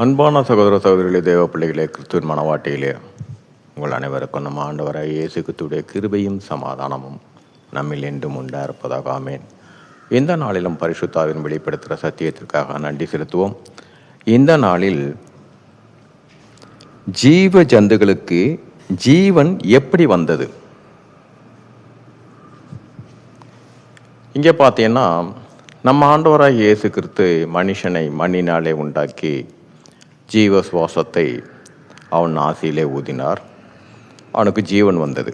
அன்பான சகோதர சகோதரிகளே, தேவ பிள்ளைகளே, கிறிஸ்துவின் மனவாட்டிகளே, உங்கள் அனைவருக்கும் நம்ம ஆண்டவராகிய இயேசு கிறிஸ்துவுடைய கிருபையும் சமாதானமும் நம்மில் என்றும் உண்டா இருப்பதாக ஆமென். இந்த நாளிலும் பரிசுத்தாவின் வெளிப்படுத்துகிற சத்தியத்திற்காக நன்றி செலுத்துவோம். இந்த நாளில் ஜீவ ஜந்துகளுக்கு ஜீவன் எப்படி வந்தது? இங்கே பார்த்தீங்கன்னா, நம்ம ஆண்டவராகிய இயேசு கிறிஸ்து மனுஷனை மண்ணினாலே உண்டாக்கி ஜீவ சுவாசத்தை அவன் ஆசையிலே ஊதினார். அவனுக்கு ஜீவன் வந்தது.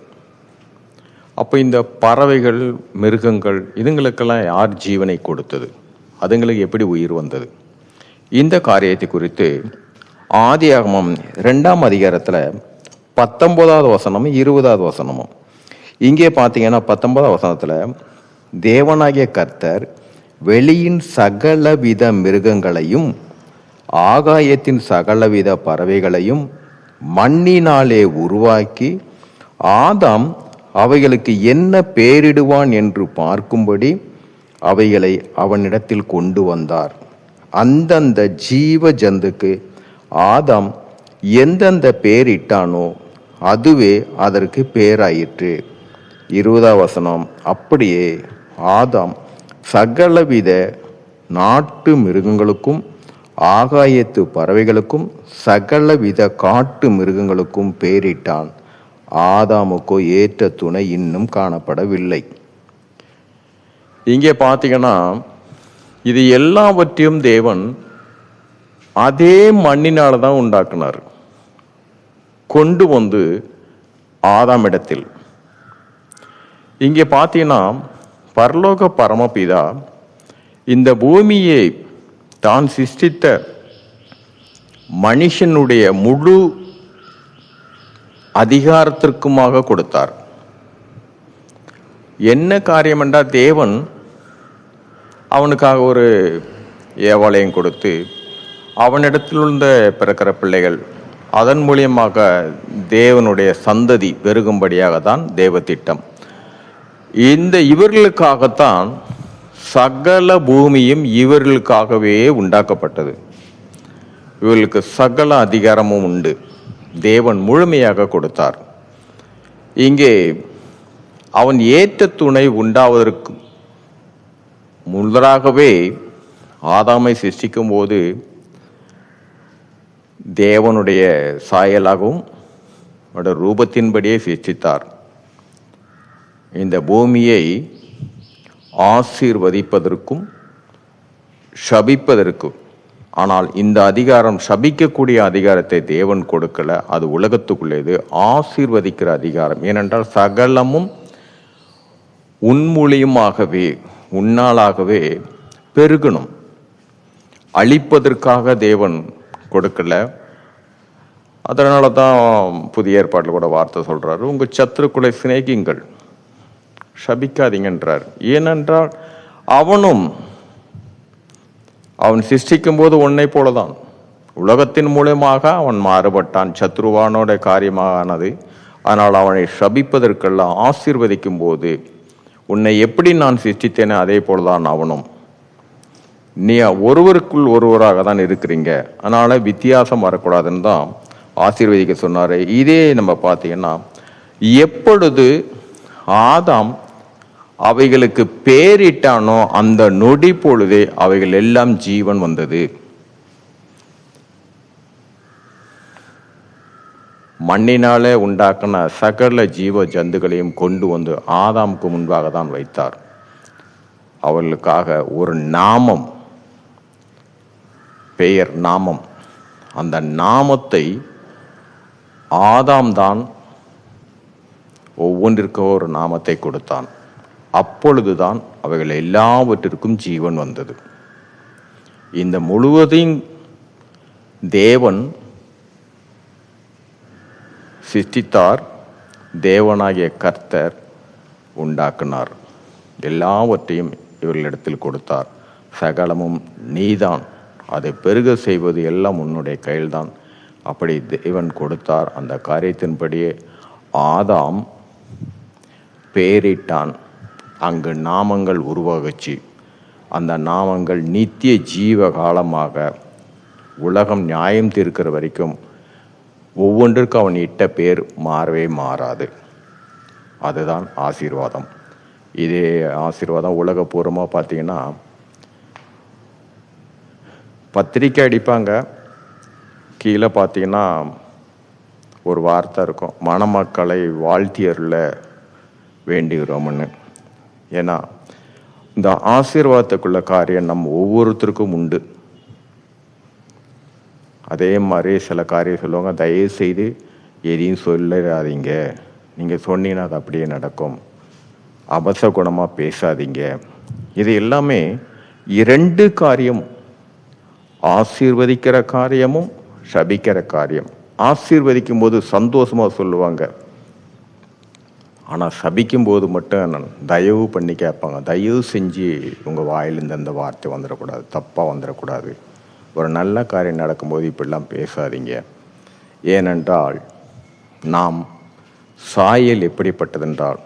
அப்போ இந்த பறவைகள், மிருகங்கள், இதுங்களுக்கெல்லாம் யார் ஜீவனை கொடுத்தது? அதுங்களுக்கு எப்படி உயிர் வந்தது? இந்த காரியத்தை குறித்து ஆதியாகமம் 2ஆம் அதிகாரத்தில் 19வது வசனமும் 20வது வசனமும். இங்கே பார்த்தீங்கன்னா 19வது வசனத்தில் தேவனாகிய கர்த்தர் வெளியின் சகலவித மிருகங்களையும் ஆகாயத்தின் சகலவித பறவைகளையும் மண்ணினாலே உருவாக்கி ஆதாம் அவைகளுக்கு என்ன பெயரிடுவான் என்று பார்க்கும்படி அவைகளை அவனிடத்தில் கொண்டு வந்தார். அந்தந்த ஜீவ ஜந்துக்கு ஆதாம் எந்தெந்த பெயரிட்டானோ அதுவே அதற்கு பெயராயிற்று. 20வது வசனம், அப்படியே ஆதாம் சகலவித நாட்டு மிருகங்களுக்கும் ஆகாயத்து பறவைகளுக்கும் சகலவித காட்டு மிருகங்களுக்கும் பெயரிட்டான். ஆதாமுக்கோ ஏற்ற துணை இன்னும் காணப்படவில்லை. இங்கே பார்த்தீங்கன்னா, இது எல்லாவற்றையும் தேவன் அதே மண்ணினால தான் உண்டாக்குனார், கொண்டு வந்து ஆதாமிடத்தில். இங்கே பார்த்தீங்கன்னா, பரலோக பரமபிதா இந்த பூமியை தான் சிருஷ்டித்த மனுஷனுடைய முழு அதிகாரத்திற்குமாக கொடுத்தார். என்ன காரியம் என்றால், தேவன் அவனுக்காக ஒரு ஏவாலயம் கொடுத்து அவனிடத்தில் உள்ள பிறக்கிற பிள்ளைகள் அதன் மூலியமாக தேவனுடைய சந்ததி பெருகும்படியாக தான் தேவ திட்டம். இந்த இவர்களுக்காகத்தான் சகல பூமியும் இவர்களுக்காகவே உண்டாக்கப்பட்டது. இவர்களுக்கு சகல அதிகாரமும் உண்டு. தேவன் முழுமையாக கொடுத்தார். இங்கே அவன் ஏற்ற துணை உண்டாவதற்கு முதலாகவே ஆதாமை சிருஷ்டிக்கும் போது தேவனுடைய சாயலாகவும் ரூபத்தின்படியே சிருஷ்டித்தார். இந்த பூமியை ஆசீர்வதிப்பதற்கும் சபிப்பதற்கும். ஆனால் இந்த அதிகாரம், சபிக்கக்கூடிய அதிகாரத்தை தேவன் கொடுக்கல. அது உலகத்துக்குள்ளேது. ஆசீர்வதிக்கிற அதிகாரம். ஏனென்றால் சகலமும் உன்மூலியமாகவே, உன்னாலாகவே பெருகணும். அழிப்பதற்காக தேவன் கொடுக்கல. அதனால தான் புதிய ஏற்பாட்டில் கூட வார்த்தை சொல்றாரு, உங்கள் சத்துருக்களை சிநேகிங்கள், சபிக்காதீங்கன்றார். ஏனென்றால் அவன் சிருஷ்டிக்கும் போது உன்னை போலதான் உலகத்தின் மூலமாக அவன் மாறுபட்டான். சத்ருவானோட காரியமானது. ஆனால் அவனை சபிப்பதற்கெல்லாம் ஆசீர்வதிக்கும் போது உன்னை எப்படி நான் சிருஷ்டித்தேனே அதே போலதான் அவனும். நீ ஒருவருக்குள் ஒருவராக தான் இருக்கிறீங்க, அதனால வித்தியாசம் வரக்கூடாதுன்னு தான் ஆசீர்வதிக்க சொன்னாரு. இதே நம்ம பார்த்தீங்கன்னா, எப்பொழுது ஆதாம் அவைகளுக்கு பேரிட்டானோ அந்த நொடி பொழுதே அவைகள் எல்லாம் ஜீவன் வந்தது. மண்ணினாலே உண்டாக்கின சகல ஜீவ ஜந்துகளையும் கொண்டு வந்து ஆதாமுக்கு முன்பாக தான் வைத்தார். அவர்களுக்காக ஒரு நாமம், பெயர், நாமம். அந்த நாமத்தை ஆதாம் தான் ஒவ்வொன்றிற்கும் ஒரு நாமத்தை கொடுத்தான். அப்பொழுதுதான் அவைகள் எல்லாவற்றிற்கும் ஜீவன் வந்தது. இந்த முழுவதையும் தேவன் சிருஷ்டித்தார். தேவனாகிய கர்த்தர் உண்டாக்கினார். எல்லாவற்றையும் இவர்களிடத்தில் கொடுத்தார். சகலமும் நீதான், அதை பெருக செய்வது எல்லாம் உன்னுடைய கையில்தான். அப்படி தேவன் கொடுத்தார். அந்த காரியத்தின்படியே ஆதாம் பெயரிட்டான். அங்கு நாமங்கள் உருவாகச்சு. அந்த நாமங்கள் நித்திய ஜீவ காலமாக உலகம் நியாயம் தீர்க்கிற வரைக்கும் ஒவ்வொன்றிற்கும் அவன் இட்ட பேர் மாறவே மாறாது. அதுதான் ஆசீர்வாதம். இதே ஆசீர்வாதம் உலகப்பூர்வமாக பார்த்தீங்கன்னா, பத்திரிக்கை அடிப்பாங்க, கீழே பார்த்தீங்கன்னா ஒரு வார்த்தை இருக்கும், மணமக்களை வாழ்த்தியருள வேண்டுகிறோம்னு. ஏன்னா இந்த ஆசீர்வாதத்துக்குள்ள காரியம் நம்ம ஒவ்வொருத்தருக்கும் உண்டு. அதே மாதிரி சில காரியம் சொல்லுவாங்க, தயவு செய்து எதையும் சொல்லிடாதீங்க, நீங்கள் சொன்னீங்கன்னா அது அப்படியே நடக்கும், அபசகுணமாக பேசாதீங்க. இது எல்லாமே இரண்டு காரியம், ஆசீர்வதிக்கிற காரியமும் சபிக்கிற காரியம். ஆசீர்வதிக்கும் போது சந்தோஷமாக சொல்லுவாங்க, ஆனால் சபிக்கும் போது மட்டும் தயவு பண்ணி கேட்பாங்க, தயவு செஞ்சு உங்கள் வாயிலிருந்து அந்த வார்த்தை வந்துடக்கூடாது, தப்பாக வந்துடக்கூடாது, ஒரு நல்ல காரியம் நடக்கும்போது இப்படிலாம் பேசாதீங்க. ஏனென்றால் நாம் சாயல் எப்படிப்பட்டதென்றால்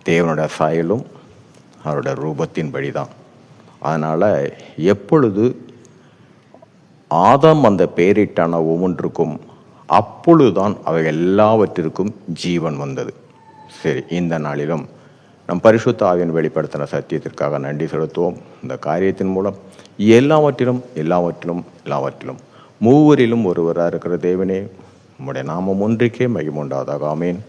தேவனோட சாயலும் அவரோட ரூபத்தின்படி தான். அதனால் எப்பொழுது ஆதாம் அந்த பெயரிட்டான ஒவ்வொன்றுக்கும் அப்பொழுதுதான் அவை எல்லாவற்றிற்கும் ஜீவன் வந்தது. சரி, இந்த நாளிலும் நம் பரிசுத்த ஆவியின் வெளிப்படுத்தின சத்தியத்திற்காக நன்றி செலுத்துவோம். இந்த காரியத்தின் மூலம் எல்லாவற்றிலும் மூவரிலும் ஒருவராக இருக்கிற தேவனே, உம்முடைய நாமம் ஒன்றுக்கே மகிமை உண்டாவதாக. ஆமென்.